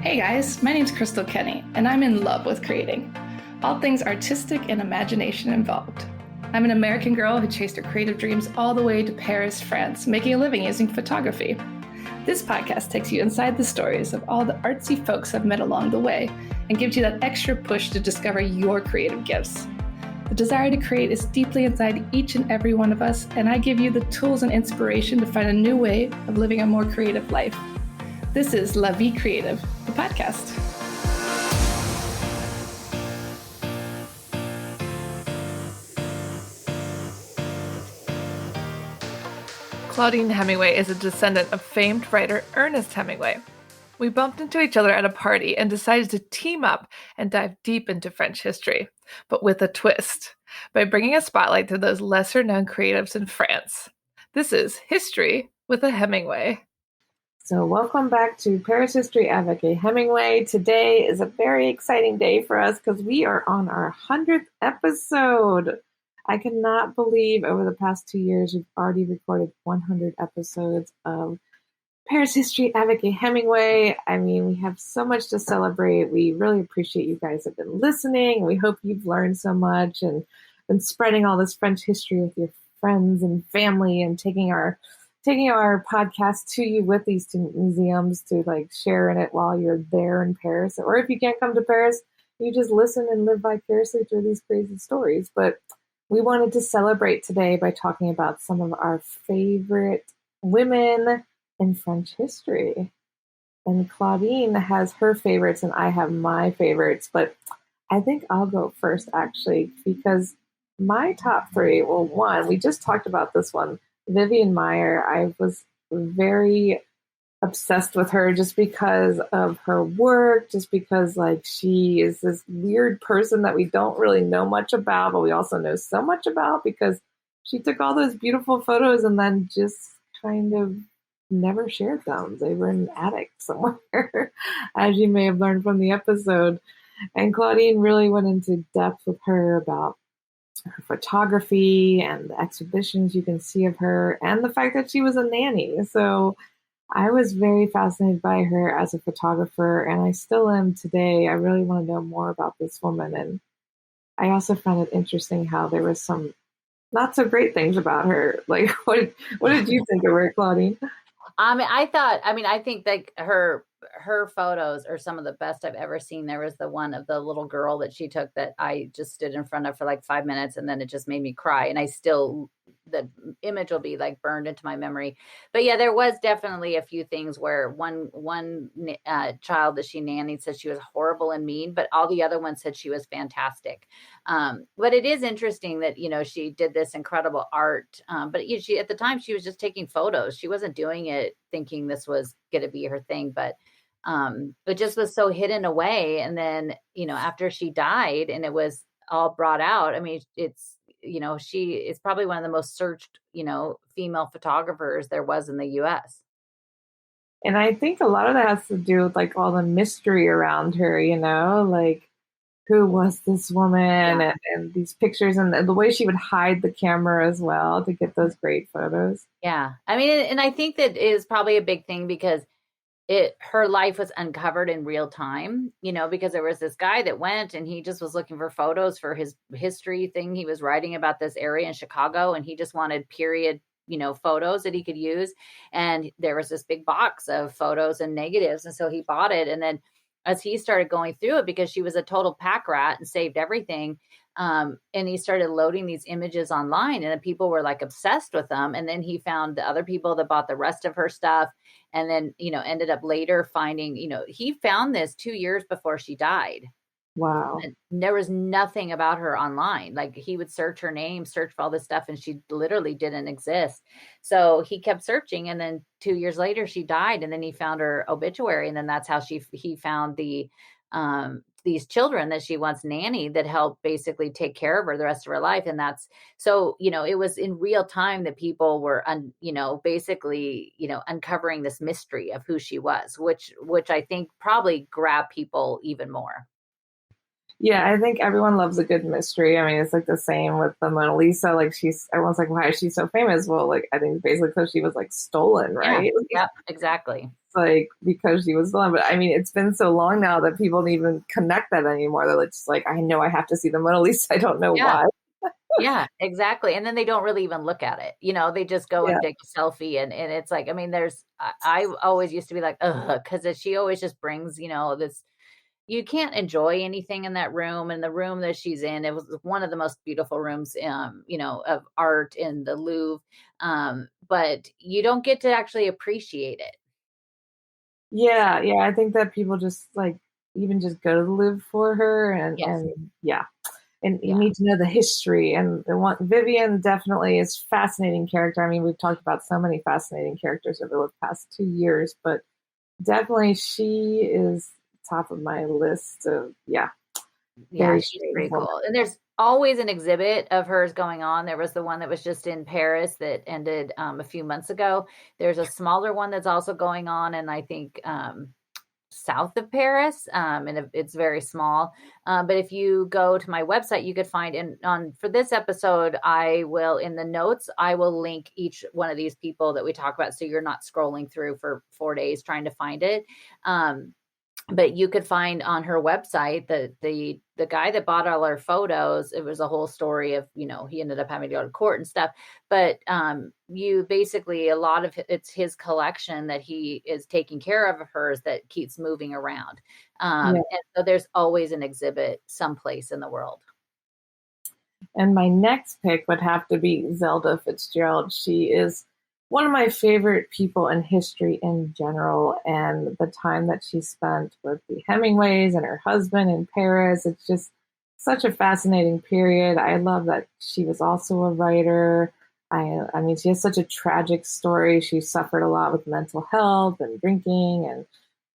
Hey guys, my name's Crystal Kenny, and I'm in love with creating. All things artistic and imagination involved. I'm an American girl who chased her creative dreams all the way to Paris, France, making a living using photography. This podcast takes you inside the stories of all the artsy folks I've met along the way and gives you that extra push to discover your creative gifts. The desire to create is deeply inside each and every one of us, and I give you the tools and inspiration to find a new way of living a more creative life. This is La Vie Creative, the podcast. Claudine Hemingway is a descendant of famed writer Ernest Hemingway. We bumped into each other at a party and decided to team up and dive deep into French history, but with a twist, by bringing a spotlight to those lesser-known creatives in France. This is History with a Hemingway. So welcome back to Paris History, Avec, Hemingway. Today is a very exciting day for us because we are on our 100th episode. I cannot believe over the past 2 years we've already recorded 100 episodes of Paris History, Avec, Hemingway. I mean, we have so much to celebrate. We really appreciate you guys have been listening. We hope you've learned so much and been spreading all this French history with your friends and family and taking our podcast to you with these two museums to share in it while you're there in Paris. Or if you can't come to Paris, you just listen and live vicariously through these crazy stories. But we wanted to celebrate today by talking about some of our favorite women in French history. And Claudine has her favorites and I have my favorites, but I think I'll go first actually, because my top three, well, one, we just talked about this one, Vivian Maier. I was very obsessed with her just because of her work, just because she is this weird person that we don't really know much about, but we also know so much about because she took all those beautiful photos and then just kind of never shared them. They were in an attic somewhere, as you may have learned from the episode. And Claudine really went into depth with her about her photography and the exhibitions you can see of her and the fact that she was a nanny. So I was very fascinated by her as a photographer, and I still am today. I really want to know more about this woman. And I also found it interesting how there was some not so great things about her. What did you think of her, Claudine? I think her photos are some of the best I've ever seen. There was the one of the little girl that she took that I just stood in front of for 5 minutes, and then it just made me cry. And the image will be burned into my memory. But yeah, there was definitely a few things where one child that she nannied said she was horrible and mean, but all the other ones said she was fantastic. But it is interesting that, she did this incredible art. But she, at the time, she was just taking photos. She wasn't doing it thinking this was going to be her thing, but it just was so hidden away. And then, after she died and it was all brought out, I mean, she is probably one of the most searched, female photographers there was in the US. And I think a lot of that has to do with all the mystery around her, who was this woman? Yeah. and these pictures and the way she would hide the camera as well to get those great photos. Yeah. I mean, and I think that is probably a big thing because her life was uncovered in real time, because there was this guy that went and he just was looking for photos for his history thing. He was writing about this area in Chicago and he just wanted period, photos that he could use. And there was this big box of photos and negatives. And so he bought it. And then as he started going through it, because she was a total pack rat and saved everything, and he started loading these images online and then people were obsessed with them. And then he found the other people that bought the rest of her stuff. And then, ended up later finding, he found this 2 years before she died. Wow. And there was nothing about her online. He would search her name, search for all this stuff, and she literally didn't exist. So he kept searching. And then 2 years later, she died. And then he found her obituary. And then that's how he found these children that she once nannied that helped basically take care of her the rest of her life. And that's so, it was in real time that people were, basically, uncovering this mystery of who she was, which I think probably grabbed people even more. Yeah, I think everyone loves a good mystery. I mean, it's like the same with the Mona Lisa. Like everyone's like, why is she so famous? Well, like I think basically because she was like stolen, Yeah. right? Yep. Exactly. It's like because she was stolen. But I mean, it's been so long now that people don't even connect that anymore. They're just like, I know I have to see the Mona Lisa. I don't know Yeah. why. Yeah, exactly. And then they don't really even look at it. They just go Yeah. and take a selfie and it's like, I mean, I always used to be like, ugh, because she always just brings, this you can't enjoy anything in that room. And the room that she's in, it was one of the most beautiful rooms, of art in the Louvre. But you don't get to actually appreciate it. Yeah, yeah. I think that people just like even just go to the Louvre for her Yes. and yeah. And you Yeah. need to know the history and the one Vivian definitely is fascinating character. I mean, we've talked about so many fascinating characters over the past 2 years, but definitely she is top of my list of Yeah, very she's strange pretty woman. cool. And there's always an exhibit of hers going on. There was the one that was just in Paris that ended a few months ago. There's a smaller one that's also going on, and I think south of Paris, and it's very small. But if you go to my website, you could find on for this episode, I will in the notes, I will link each one of these people that we talk about, so you're not scrolling through for 4 days trying to find it. But you could find on her website the guy that bought all her photos. It was a whole story of, he ended up having to go to court and stuff. But you basically, a lot of it's his collection that he is taking care of hers that keeps moving around. Yeah. And so there's always an exhibit someplace in the world. And my next pick would have to be Zelda Fitzgerald. She is one of my favorite people in history in general. And the time that she spent with the Hemingways and her husband in Paris, it's just such a fascinating period. I love that she was also a writer. I mean, she has such a tragic story. She suffered a lot with mental health and drinking and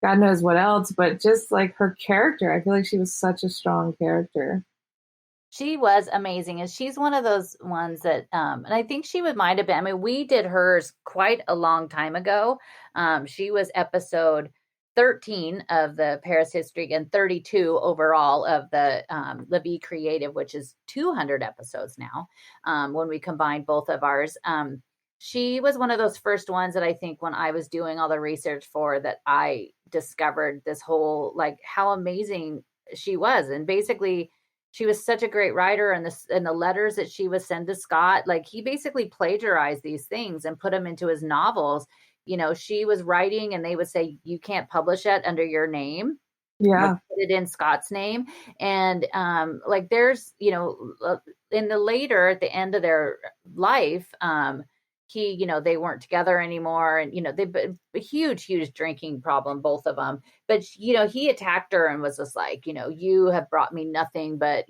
God knows what else, but just like her character, I feel like she was such a strong character. She was amazing, and she's one of those ones that, and I think she might have been. I mean, we did hers quite a long time ago. She was episode 13 of the Paris History and 32 overall of the La Vie Creative, which is 200 episodes now. When we combine both of ours, she was one of those first ones that I think when I was doing all the research for that, I discovered this whole like how amazing she was, and basically she was such a great writer, and the letters that she would send to Scott, like he basically plagiarized these things and put them into his novels. She was writing and they would say, you can't publish it under your name. Like Yeah. put it in Scott's name. And like there's, in the later at the end of their life, they weren't together anymore, and they've been a huge drinking problem, both of them. But he attacked her and was just like, you have brought me nothing but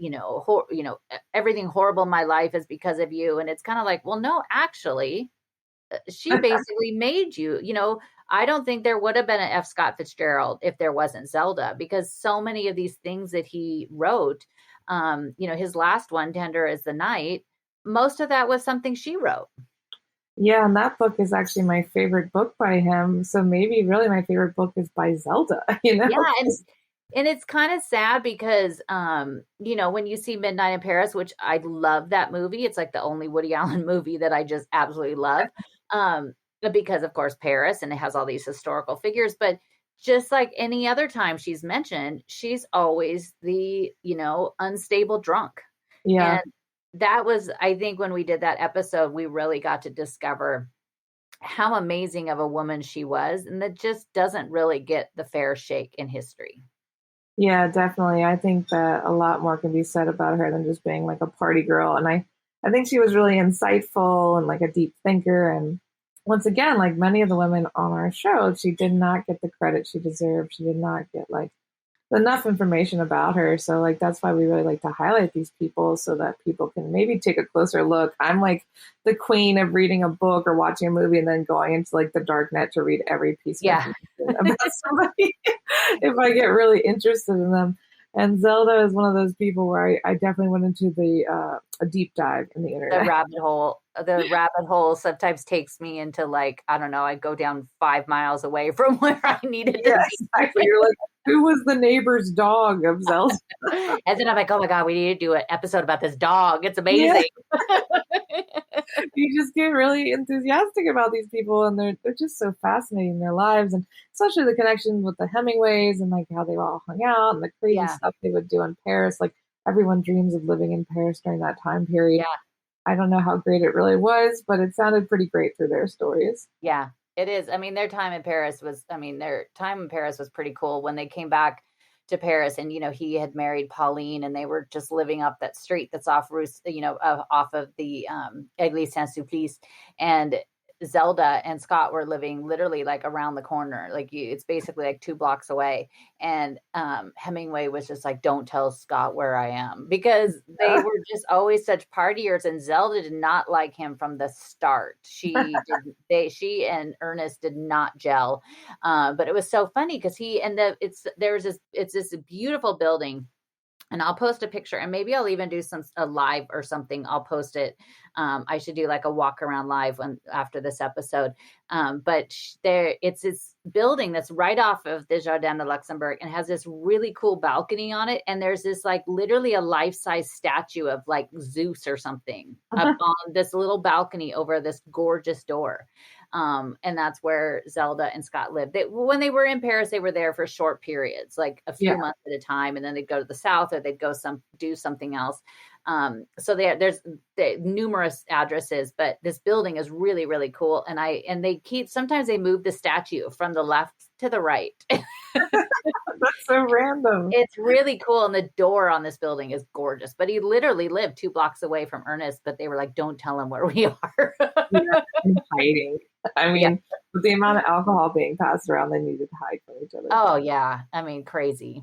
everything horrible in my life is because of you. And it's kind of like, well, no, actually, she basically made you. I don't think there would have been an F. Scott Fitzgerald if there wasn't Zelda, because so many of these things that he wrote, his last one, Tender as the Night, most of that was something she wrote. Yeah, and that book is actually my favorite book by him. So maybe really my favorite book is by Zelda, Yeah, and it's kind of sad because when you see Midnight in Paris, which I love that movie, it's like the only Woody Allen movie that I just absolutely love. Because of course Paris, and it has all these historical figures, but just like any other time she's mentioned, she's always the, unstable drunk. Yeah. And that was, I think when we did that episode, we really got to discover how amazing of a woman she was, and that just doesn't really get the fair shake in history. Yeah, definitely. I think that a lot more can be said about her than just being like a party girl. And I think she was really insightful and like a deep thinker. And once again, like many of the women on our show, she did not get the credit she deserved. She did not get like enough information about her. So like that's why we really like to highlight these people so that people can maybe take a closer look. I'm like the queen of reading a book or watching a movie and then going into like the dark net to read every piece of information about somebody if I get really interested in them. And Zelda is one of those people where I definitely went into a deep dive in the internet. The rabbit hole sometimes takes me into like, I don't know, I go down 5 miles away from where I needed to be. Exactly. You're like, Who was the neighbor's dog of Zelda? And then I'm like, oh my God, we need to do an episode about this dog. It's Yeah. amazing. You just get really enthusiastic about these people, and they're just so fascinating in their lives, and especially the connection with the Hemingways and like how they all hung out and the crazy Yeah. stuff they would do in Paris. Like everyone dreams of living in Paris during that time period. Yeah. I don't know how great it really was, but it sounded pretty great through their stories. Yeah, it is. I mean, their time in Paris was, pretty cool when they came back to Paris and, he had married Pauline and they were just living up that street that's off, off of the Église Saint-Sulpice. And Zelda and Scott were living literally like around the corner. Like it's basically like 2 blocks away. And Hemingway was just like, don't tell Scott where I am, because they were just always such partiers. And Zelda did not like him from the start. She and Ernest did not gel. But it was so funny because it's this beautiful building. And I'll post a picture, and maybe I'll even do a live or something. I'll post it. I should do like a walk around live after this episode. But it's this building that's right off of the Jardin de Luxembourg and has this really cool balcony on it. And there's this like literally a life-size statue of like Zeus or something up on this little balcony over this gorgeous door. And that's where Zelda and Scott lived. When they were in Paris, they were there for short periods, like a few months at a time, and then they'd go to the south or they'd go do something else. So there's numerous addresses, but this building is really, really cool. And sometimes they move the statue from the left to the right. That's so random. It's really cool. And the door on this building is gorgeous, but he literally lived 2 blocks away from Ernest, but they were like, don't tell him where we are. Hiding. I mean, with the amount of alcohol being passed around, they needed to hide from each other. Oh yeah. I mean, crazy.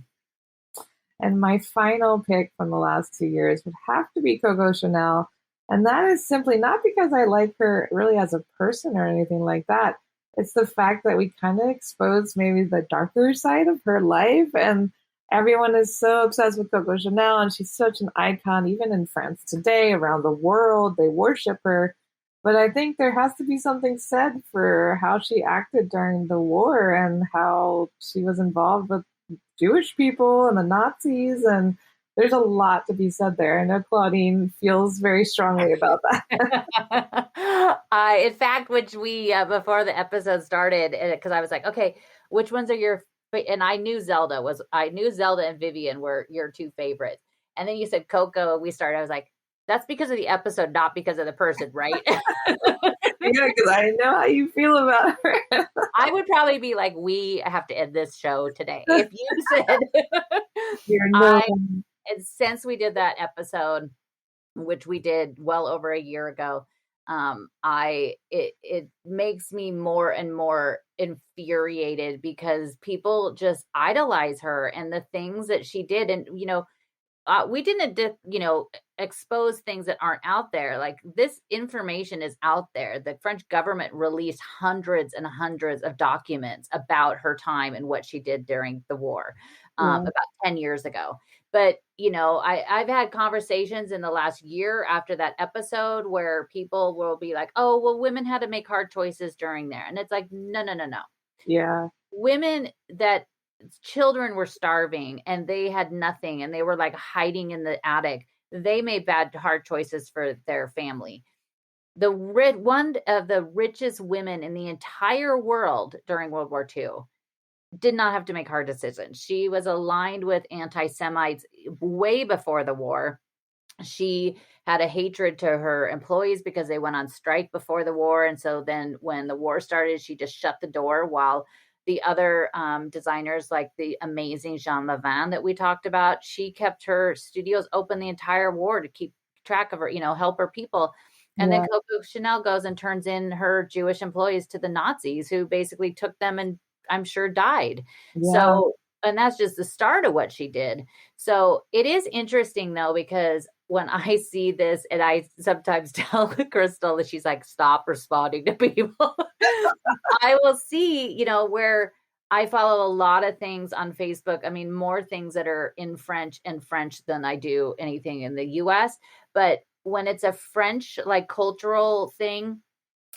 And my final pick from the last 2 years would have to be Coco Chanel. And that is simply not because I like her really as a person or anything like that. It's the fact that we kind of exposed maybe the darker side of her life. And everyone is so obsessed with Coco Chanel. And she's such an icon, even in France today, around the world. They worship her. But I think there has to be something said for how she acted during the war and how she was involved with Jewish people and the Nazis, and there's a lot to be said there. I know Claudine feels very strongly about that. In fact, which we before the episode started, because I was like, okay, which ones are your? And I knew Zelda and Vivian were your 2 favorites, and then you said Coco. We started. I was like, that's because of the episode, not because of the person, right? Yeah, because I know how you feel about her. I would probably be like, we have to end this show today. If you said, and since we did that episode, which we did well over a year ago, it makes me more and more infuriated because people just idolize her and the things that she did. And, we didn't, expose things that aren't out there. Like, this information is out there. The French government released hundreds and hundreds of documents about her time and what she did during the war, about 10 years ago. But, I've had conversations in the last year after that episode where people will be like, oh, well, women had to make hard choices during there. And it's like, no. Yeah. Children were starving and they had nothing and they were like hiding in the attic. They made hard choices for their family. One of the richest women in the entire world during World War II did not have to make hard decisions. She was aligned with anti-Semites way before the war. She had a hatred to her employees because they went on strike before the war. And so then when the war started, she just shut the door while the other designers, like the amazing Jean Levin that we talked about, she kept her studios open the entire war to keep track of her, help her people. And then Coco Chanel goes and turns in her Jewish employees to the Nazis, who basically took them and I'm sure died. Yeah. So, and that's just the start of what she did. So it is interesting though, because when I see this, and I sometimes tell Crystal that she's like, stop responding to people. I will see, where I follow a lot of things on Facebook. I mean, more things that are in French than I do anything in the US. But when it's a French, like, cultural thing,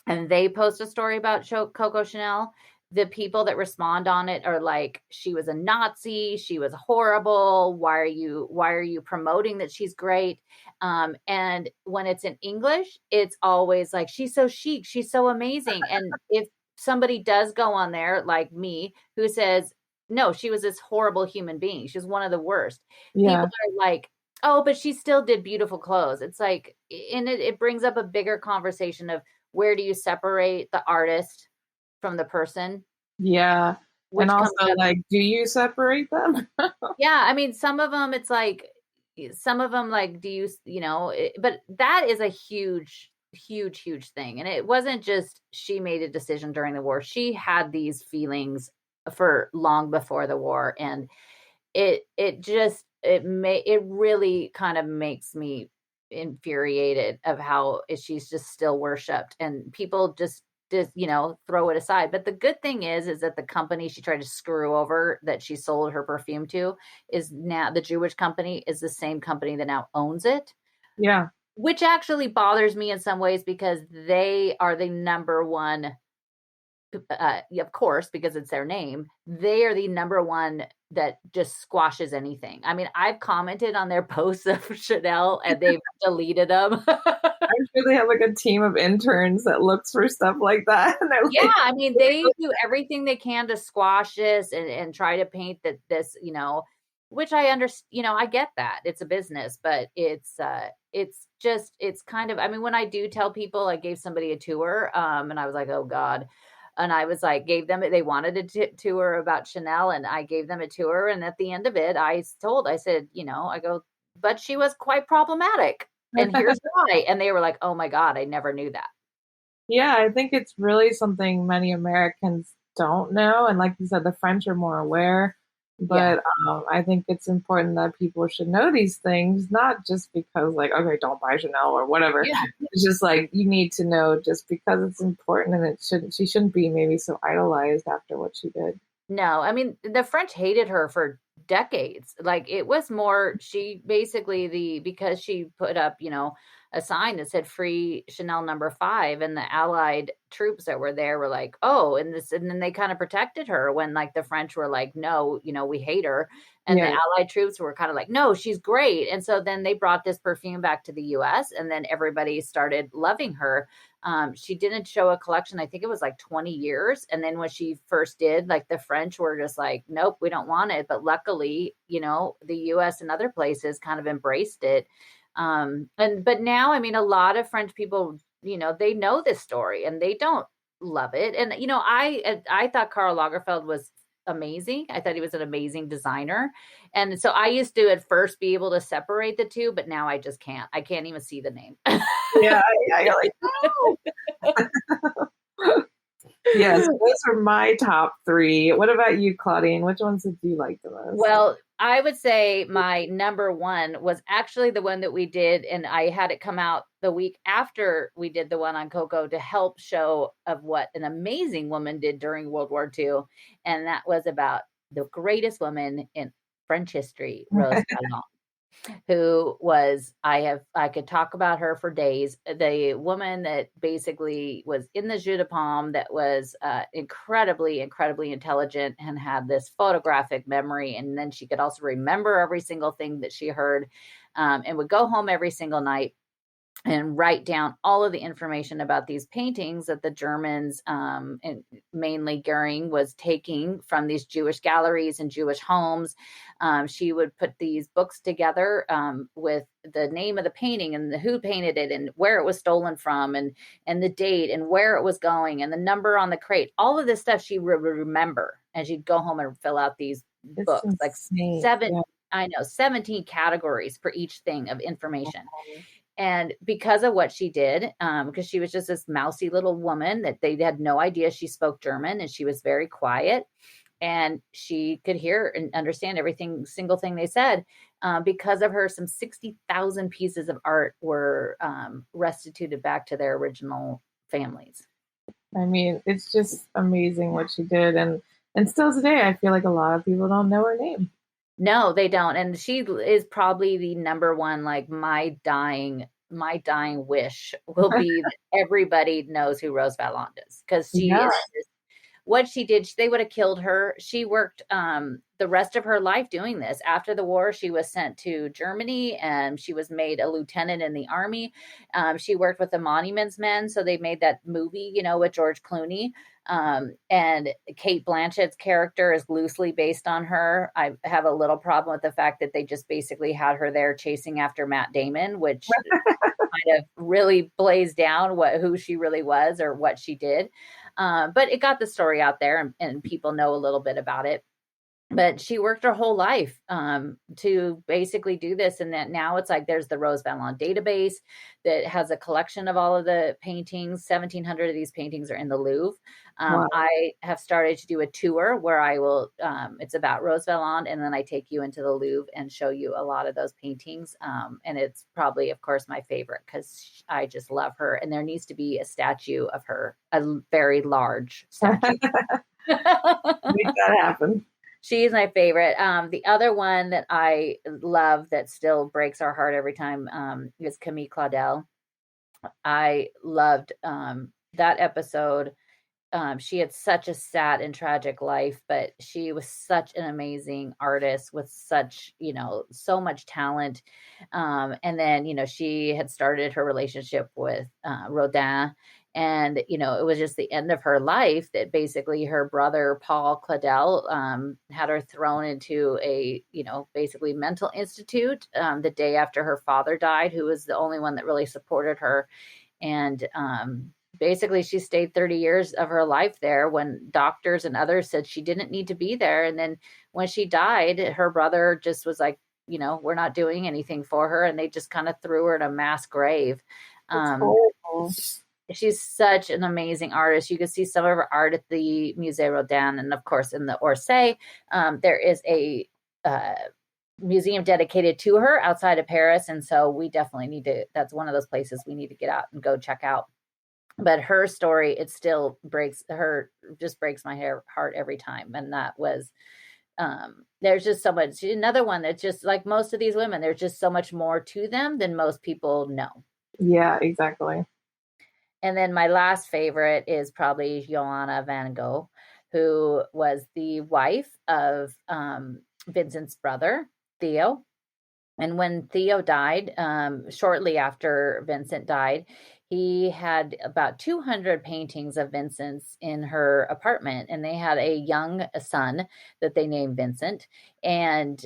and they post a story about Coco Chanel, the people that respond on it are like, she was a Nazi, she was horrible. Why are you promoting that she's great? And when it's in English, it's always like, she's so chic, she's so amazing. And if somebody does go on there like me who says, no, she was this horrible human being, she's one of the worst. People Yeah. are like, oh, but she still did beautiful clothes. It's like, and it brings up a bigger conversation of where do you separate the artist from the person, Yeah. And which comes also, up. like, do you separate them? Yeah, I mean, some of them, it's like, some of them, like, do you, but that is a huge, huge, huge thing. And it wasn't just she made a decision during the war. She had these feelings for long before the war. And it really kind of makes me infuriated of how she's just still worshipped and people just throw it aside. But the good thing is that the company she tried to screw over that she sold her perfume to is now the Jewish company is the same company that now owns it. Yeah. Which actually bothers me in some ways because they are the number one, of course, because it's their name, they are the number one that just squashes anything. I mean, I've commented on their posts of Chanel and they've deleted them. I'm sure they have like a team of interns that looks for stuff like that. And they're Yeah, like, I mean, they do everything they can to squash this and try to paint that this, which I understand, I get that it's a business, but it's kind of, I mean, when I do tell people, I gave somebody a tour, and I was like, oh God. And I was like, they wanted a tour about Chanel and I gave them a tour. And at the end of it, I said, I go, but she was quite problematic and here's why. And they were like, oh my God, I never knew that. yeah, I think it's really something many Americans don't know. And like you said, the French are more aware. Yeah. But I think it's important that people should know these things, not just because, like, okay, don't buy Chanel or whatever. Yeah. It's just like you need to know just because it's important, and she shouldn't be maybe so idolized after what she did. No, I mean, the French hated her for decades. Like it was more, she basically because she put up, a sign that said free Chanel number 5 and the Allied troops that were there were like, oh, and then they kind of protected her when like the French were like, no, we hate her. And the Yeah. Allied troops were kind of like, no, she's great. And so then they brought this perfume back to the US and then everybody started loving her. She didn't show a collection. I think it was like 20 years. And then when she first did, like the French were just like, nope, we don't want it. But luckily, the US and other places kind of embraced it. But now, I mean, a lot of French people, they know this story and they don't love it. And, I thought Karl Lagerfeld was amazing. I thought he was an amazing designer. And so I used to at first be able to separate the two, but now I just can't. I can't even see the name. Yeah, you're like, no. Yes, those are my top 3. What about you, Claudine? Which ones did you like the most? Well, I would say my number 1 was actually the one that we did, and I had it come out the week after we did the one on Coco to help show of what an amazing woman did during World War II. And that was about the greatest woman in French history, Rose Valland. Who was, I could talk about her for days. The woman that basically was in the Jeu de Paume that was incredibly, incredibly intelligent and had this photographic memory. And then she could also remember every single thing that she heard, and would go home every single night and write down all of the information about these paintings that the Germans, and mainly Goering, was taking from these Jewish galleries and Jewish homes. She would put these books together with the name of the painting and who painted it and where it was stolen from and the date and where it was going and the number on the crate. All of this stuff she would remember, and she'd go home and fill out these books, insane. like 7. Yeah. I know, 17 categories for each thing of information. And because of what she did, because she was just this mousy little woman that they had no idea she spoke German, and she was very quiet, and she could hear and understand everything, single thing they said. Because of her, some 60,000 pieces of art were restituted back to their original families. I mean, it's just amazing what she did. And still today, I feel like a lot of people don't know her name. No, they don't. And she is probably the number 1, like my dying wish will be that everybody knows who Rose Valland is, because she is what she did, they would have killed her. She worked the rest of her life doing this. After the war, she was sent to Germany and she was made a lieutenant in the army. She worked with the Monuments Men. So they made that movie, with George Clooney. And Kate Blanchett's character is loosely based on her. I have a little problem with the fact that they just basically had her there chasing after Matt Damon, which kind of really plays down who she really was or what she did. But it got the story out there and people know a little bit about it. But she worked her whole life to basically do this. And that now it's like there's the Rose Valland database that has a collection of all of the paintings. 1,700 of these paintings are in the Louvre. Wow. I have started to do a tour where I will, it's about Rose Valland, and then I take you into the Louvre and show you a lot of those paintings. And it's probably, of course, my favorite because I just love her. And there needs to be a statue of her, a very large statue. Make that happen. She is my favorite. The other one that I love that still breaks our heart every time is Camille Claudel. I loved that episode. She had such a sad and tragic life, but she was such an amazing artist with such, so much talent. And then, she had started her relationship with Rodin. And, it was just the end of her life that basically her brother, Paul Claudel, had her thrown into a, basically mental institute the day after her father died, who was the only one that really supported her. And basically she stayed 30 years of her life there when doctors and others said she didn't need to be there. And then when she died, her brother just was like, we're not doing anything for her. And they just kind of threw her in a mass grave. She's such an amazing artist. You can see some of her art at the Musée Rodin, and of course in the Orsay. There is a museum dedicated to her outside of Paris, and so we definitely need to. That's one of those places we need to get out and go check out. But her story, it still breaks my heart every time, and that was. There's just so much. Another one that's just like most of these women. There's just so much more to them than most people know. Yeah, exactly. And then my last favorite is probably Johanna van Gogh, who was the wife of Vincent's brother, Theo. And when Theo died, shortly after Vincent died, he had about 200 paintings of Vincent's in her apartment. And they had a young son that they named Vincent. And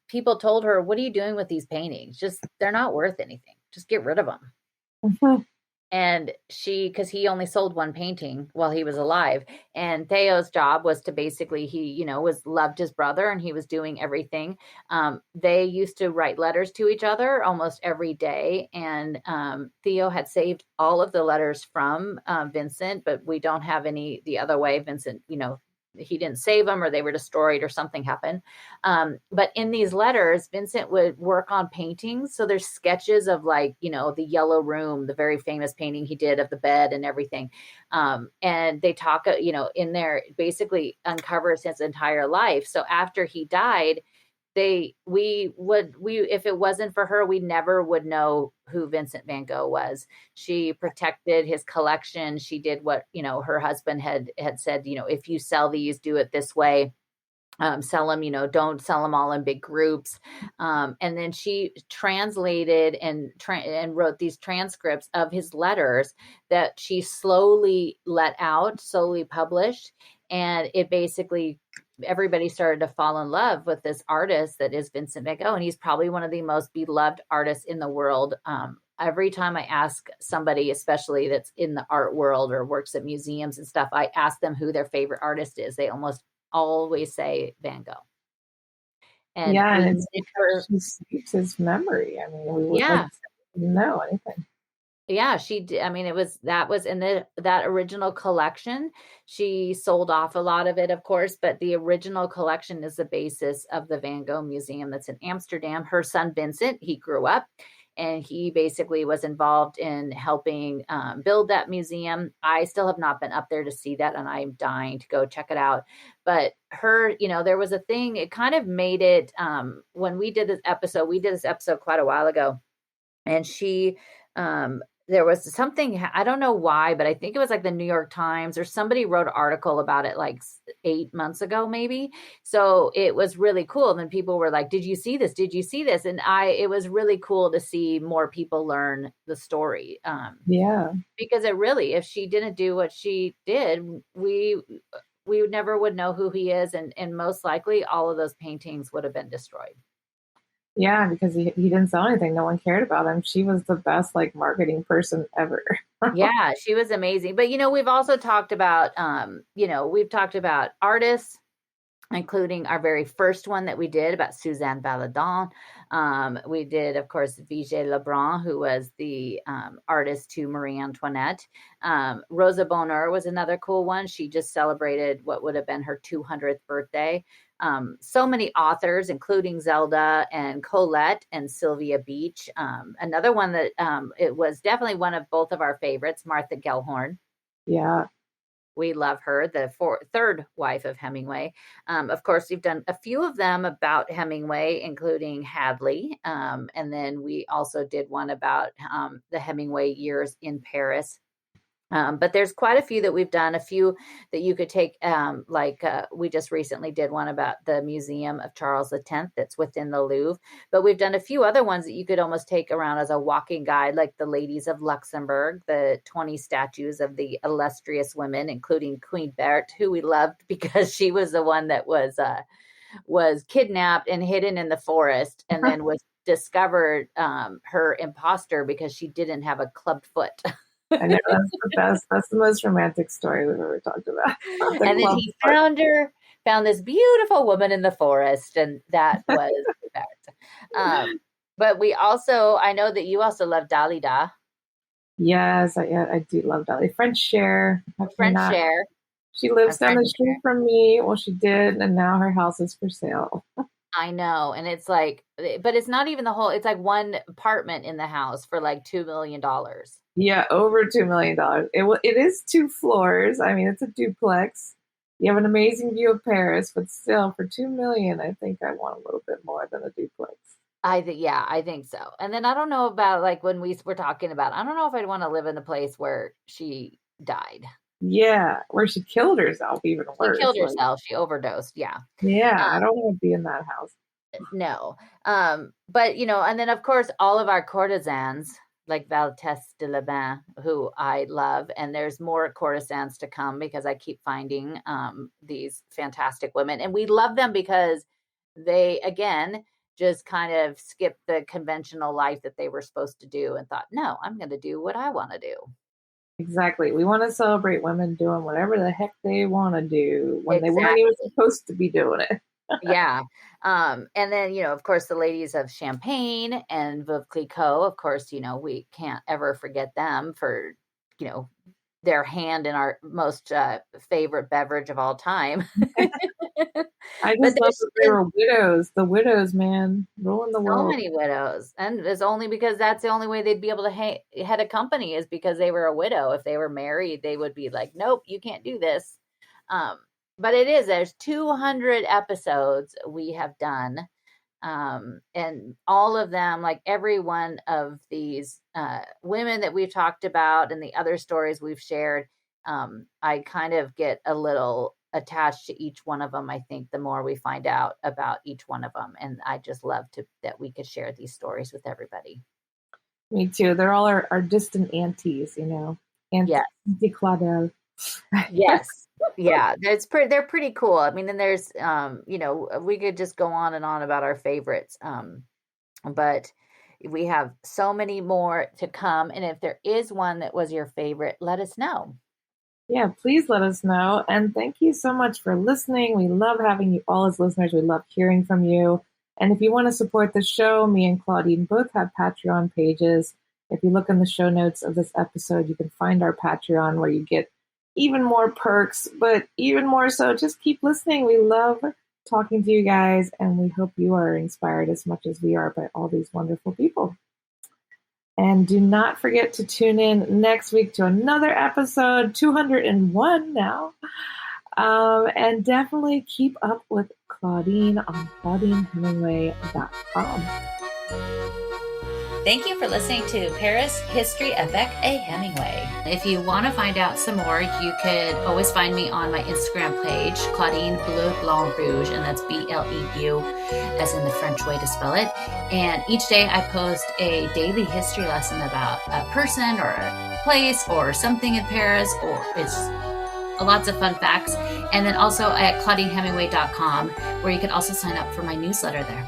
people told her, what are you doing with these paintings? They're not worth anything. Just get rid of them. Mm-hmm. And because he only sold one painting while he was alive, and Theo's job was to basically, he, loved his brother and he was doing everything. They used to write letters to each other almost every day. And Theo had saved all of the letters from Vincent, but we don't have any the other way. Vincent, he didn't save them or they were destroyed or something happened. But in these letters, Vincent would work on paintings. So there's sketches of the Yellow Room, the very famous painting he did of the bed and everything. And they talk, in there basically uncovers his entire life. So after he died, if it wasn't for her, we never would know who Vincent van Gogh was. She protected his collection. She did what, her husband had said, if you sell these, do it this way. Sell them, don't sell them all in big groups. And then she translated and wrote these transcripts of his letters that she slowly let out, slowly published. And it basically, everybody started to fall in love with this artist that is Vincent van Gogh. And he's probably one of the most beloved artists in the world. Every time I ask somebody, especially that's in the art world or works at museums and stuff, I ask them who their favorite artist is. They almost always say Van Gogh. And she keeps his memory. I mean, we wouldn't know anything. Yeah, she did. I mean, that was in that original collection. She sold off a lot of it, of course, but the original collection is the basis of the Van Gogh Museum that's in Amsterdam. Her son, Vincent, he grew up and he basically was involved in helping build that museum. I still have not been up there to see that, and I'm dying to go check it out. But her, there was a thing, it kind of made it, when we did this episode quite a while ago, and she, there was something, I don't know why, but I think it was like the New York Times or somebody wrote an article about it like 8 months ago, maybe. So it was really cool. And then people were like, did you see this? Did you see this? And it was really cool to see more people learn the story. Yeah. Because it really, if she didn't do what she did, we never would know who he is. And most likely all of those paintings would have been destroyed. Yeah, because he didn't sell anything. No one cared about him. She was the best like marketing person ever. Yeah, she was amazing. But we've also talked about we've talked about artists, including our very first one that we did about Suzanne Valadon. We did, of course, Vigée Lebrun, who was the artist to Marie Antoinette. Rosa Bonheur was another cool one. She just celebrated what would have been her 200th birthday. So many authors, including Zelda and Colette and Sylvia Beach. Another one that it was definitely one of both of our favorites, Martha Gellhorn. Yeah. We love her, the third wife of Hemingway. Of course, we've done a few of them about Hemingway, including Hadley. And then we also did one about the Hemingway years in Paris. But there's quite a few that we've done, a few that you could take, we just recently did one about the Museum of Charles X that's within the Louvre. But we've done a few other ones that you could almost take around as a walking guide, like the Ladies of Luxembourg, the 20 statues of the illustrious women, including Queen Berthe, who we loved because she was the one that was kidnapped and hidden in the forest and then was discovered her imposter because she didn't have a clubbed foot. I know, that's the best. That's the most romantic story we've ever talked about. And then he found this beautiful woman in the forest, and that was that. But we also, I know that you also love Dalida. Yes, I do love Dali. French Cher. French Cher. She lives down the street from me. Well, she did, and now her house is for sale. I know. And it's like, but it's not even the whole, it's like one apartment in the house for like $2 million. Yeah, over $2 million. It is 2 floors. I mean, it's a duplex. You have an amazing view of Paris, but still, for $2 million, I think I want a little bit more than a duplex. I think so. And then I don't know about like when we were talking about, I don't know if I'd want to live in the place where she died. Yeah, where she killed herself, even worse. She killed herself. She overdosed. Yeah. Yeah, I don't want to be in that house. No. But, and then, of course, all of our courtesans, like Valtesse de Laban, who I love. And there's more courtesans to come because I keep finding these fantastic women. And we love them because they, again, just kind of skipped the conventional life that they were supposed to do and thought, no, I'm going to do what I want to do. Exactly. We want to celebrate women doing whatever the heck they want to do when Exactly. they weren't even supposed to be doing it. Yeah. And then, of course, the ladies of Champagne and Veuve Clicquot, of course, we can't ever forget them for, their hand in our most favorite beverage of all time. I just love that they were widows. The widows, man, ruling the world. So many widows. And it's only because that's the only way they'd be able to head a company is because they were a widow. If they were married, they would be like, nope, you can't do this. But there's 200 episodes we have done. And all of them, like every one of these women that we've talked about and the other stories we've shared, I kind of get a little attached to each one of them. I think the more we find out about each one of them, and I just love that we could share these stories with everybody. Me too. They're all our distant aunties, Auntie Claudel. Yes. Yeah, they're pretty cool. I mean, and there's we could just go on and on about our favorites. But we have so many more to come. And if there is one that was your favorite, let us know. Yeah, please let us know. And thank you so much for listening. We love having you all as listeners. We love hearing from you. And if you want to support the show, me and Claudine both have Patreon pages. If you look in the show notes of this episode, you can find our Patreon where you get even more perks, but even more so, just keep listening. We love talking to you guys, and we hope you are inspired as much as we are by all these wonderful people. And do not forget to tune in next week to another episode, 201 now. And definitely keep up with Claudine on ClaudineHemingway.com. Thank you for listening to Paris History Avec a Hemingway. If you want to find out some more, you could always find me on my Instagram page, Claudine Bleu Blanc Rouge, and that's Bleu, as in the French way to spell it. And each day I post a daily history lesson about a person or a place or something in Paris, or it's lots of fun facts. And then also at ClaudineHemingway.com, where you can also sign up for my newsletter there.